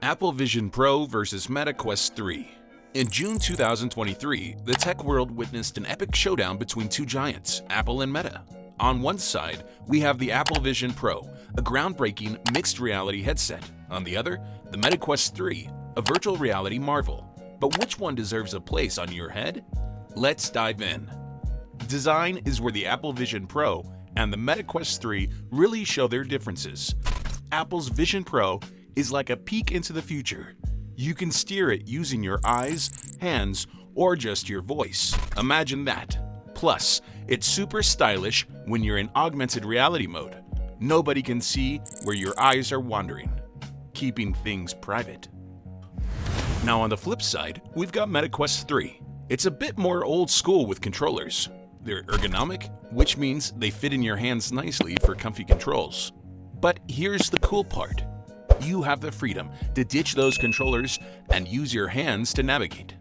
Apple Vision Pro versus Meta Quest 3. In June 2023, the tech world witnessed an epic showdown between two giants, Apple and Meta. On one side, we have the Apple Vision Pro, a groundbreaking mixed reality headset. On the other, the Meta Quest 3, a virtual reality marvel. But which one deserves a place on your head? Let's dive in. Design is where the Apple Vision Pro and the Meta Quest 3 really show their differences. Apple's Vision Pro is like a peek into the future. You can steer it using your eyes, hands, or just your voice. Imagine that. Plus, it's super stylish when you're in augmented reality mode. Nobody can see where your eyes are wandering, keeping things private. Now on the flip side, we've got Meta Quest 3. It's a bit more old school with controllers. They're ergonomic, which means they fit in your hands nicely for comfy controls. But here's the cool part. You have the freedom to ditch those controllers and use your hands to navigate.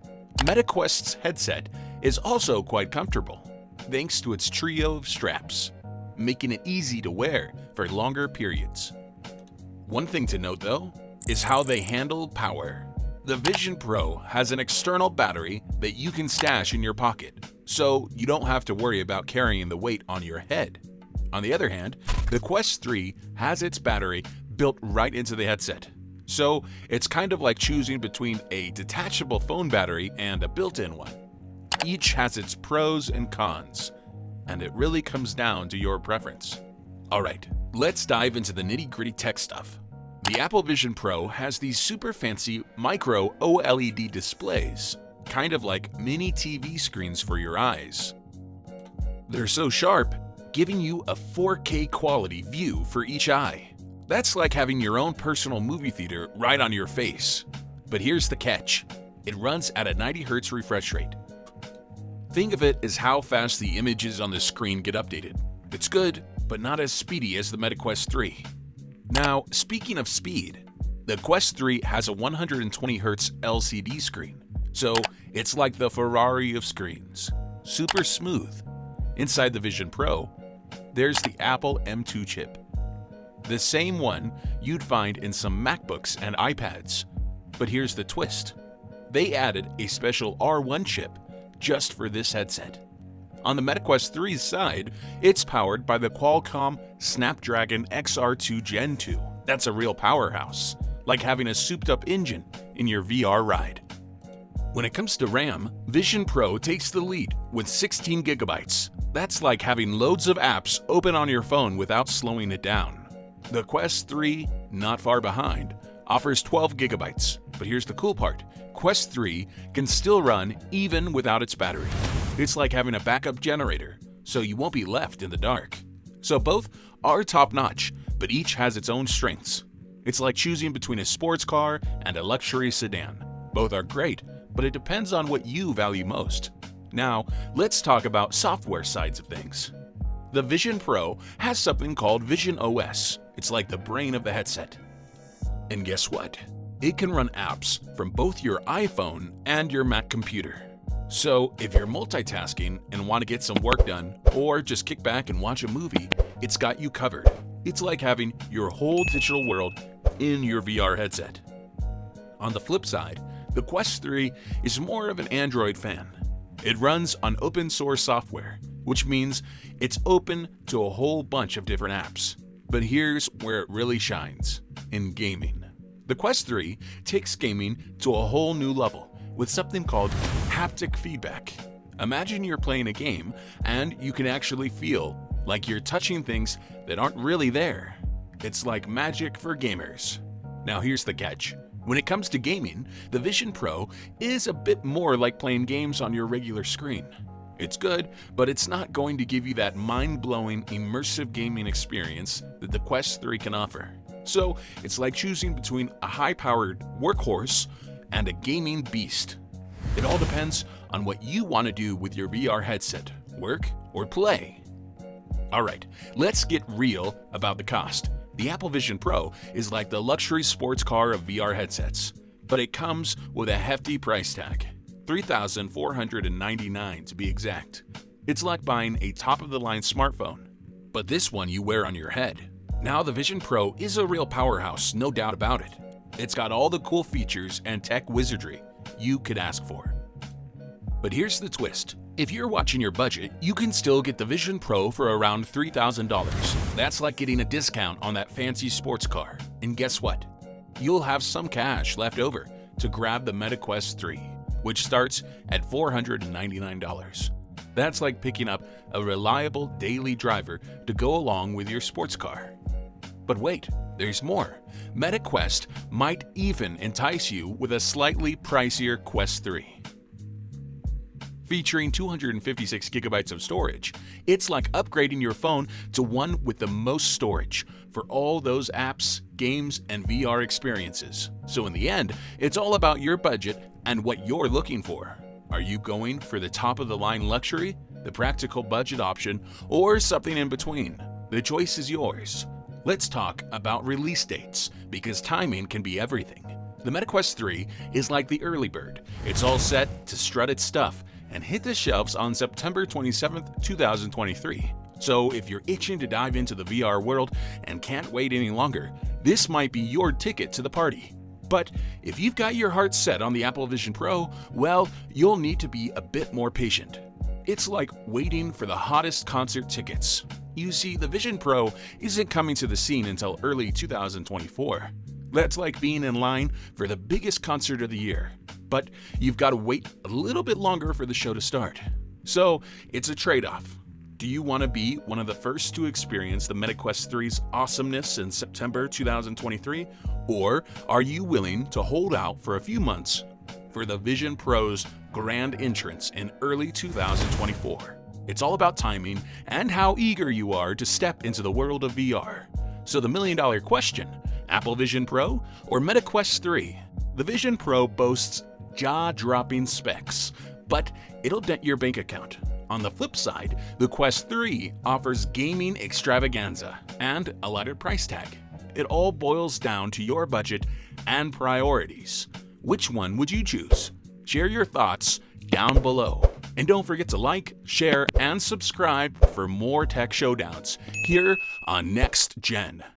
Meta Quest's headset is also quite comfortable, thanks to its trio of straps, making it easy to wear for longer periods. One thing to note though, is how they handle power. The Vision Pro has an external battery that you can stash in your pocket, so you don't have to worry about carrying the weight on your head. On the other hand, the Quest 3 has its battery built right into the headset. So it's kind of like choosing between a detachable phone battery and a built-in one. Each has its pros and cons, and it really comes down to your preference. Alright, let's dive into the nitty-gritty tech stuff. The Apple Vision Pro has these super fancy micro OLED displays, kind of like mini TV screens for your eyes. They're so sharp, giving you a 4K quality view for each eye. That's like having your own personal movie theater right on your face. But here's the catch. It runs at a 90 Hz refresh rate. Think of it as how fast the images on the screen get updated. It's good, but not as speedy as the Meta Quest 3. Now, speaking of speed, the Quest 3 has a 120 Hz LCD screen. So it's like the Ferrari of screens. Super smooth. Inside the Vision Pro, there's the Apple M2 chip. The same one you'd find in some MacBooks and iPads. But here's the twist. They added a special R1 chip just for this headset. On the Meta Quest 3's side, it's powered by the Qualcomm Snapdragon XR2 Gen 2. That's a real powerhouse, like having a souped-up engine in your VR ride. When it comes to RAM, Vision Pro takes the lead with 16 GB. That's like having loads of apps open on your phone without slowing it down. The Quest 3, not far behind, offers 12 GB. But here's the cool part. Quest 3 can still run even without its battery. It's like having a backup generator, so you won't be left in the dark. So both are top-notch, but each has its own strengths. It's like choosing between a sports car and a luxury sedan. Both are great, but it depends on what you value most. Now, let's talk about software sides of things. The Vision Pro has something called Vision OS. It's like the brain of the headset. And guess what? It can run apps from both your iPhone and your Mac computer. So if you're multitasking and want to get some work done, or just kick back and watch a movie, it's got you covered. It's like having your whole digital world in your VR headset. On the flip side, the Quest 3 is more of an Android fan. It runs on open source software, which means it's open to a whole bunch of different apps. But here's where it really shines, in gaming. The Quest 3 takes gaming to a whole new level with something called haptic feedback. Imagine you're playing a game and you can actually feel like you're touching things that aren't really there. It's like magic for gamers. Now here's the catch. When it comes to gaming, the Vision Pro is a bit more like playing games on your regular screen. It's good, but it's not going to give you that mind-blowing, immersive gaming experience that the Quest 3 can offer. So it's like choosing between a high-powered workhorse and a gaming beast. It all depends on what you want to do with your VR headset, work or play. Alright, let's get real about the cost. The Apple Vision Pro is like the luxury sports car of VR headsets, but it comes with a hefty price tag. $3,499 to be exact. It's like buying a top-of-the-line smartphone, but this one you wear on your head. Now the Vision Pro is a real powerhouse, no doubt about it. It's got all the cool features and tech wizardry you could ask for. But here's the twist. If you're watching your budget, you can still get the Vision Pro for around $3,000. That's like getting a discount on that fancy sports car. And guess what? You'll have some cash left over to grab the MetaQuest 3, which starts at $499. That's like picking up a reliable daily driver to go along with your sports car. But wait, there's more. MetaQuest might even entice you with a slightly pricier Quest 3. Featuring 256 gigabytes of storage, it's like upgrading your phone to one with the most storage for all those apps, games, and VR experiences. So in the end, it's all about your budget and what you're looking for. Are you going for the top-of-the-line luxury, the practical budget option, or something in between? The choice is yours. Let's talk about release dates, because timing can be everything. The MetaQuest 3 is like the early bird. It's all set to strut its stuff and hit the shelves on September 27, 2023. So if you're itching to dive into the VR world and can't wait any longer, this might be your ticket to the party. But if you've got your heart set on the Apple Vision Pro, well, you'll need to be a bit more patient. It's like waiting for the hottest concert tickets. You see, the Vision Pro isn't coming to the scene until early 2024. That's like being in line for the biggest concert of the year. But you've got to wait a little bit longer for the show to start. So it's a trade-off. Do you want to be one of the first to experience the MetaQuest 3's awesomeness in September 2023? Or are you willing to hold out for a few months for the Vision Pro's grand entrance in early 2024? It's all about timing and how eager you are to step into the world of VR. So the million-dollar question, Apple Vision Pro or MetaQuest 3? The Vision Pro boasts jaw-dropping specs, but it'll dent your bank account. On the flip side, the Quest 3 offers gaming extravaganza and a lighter price tag. It all boils down to your budget and priorities. Which one would you choose? Share your thoughts down below. And don't forget to like, share, and subscribe for more tech showdowns here on NXT Gen.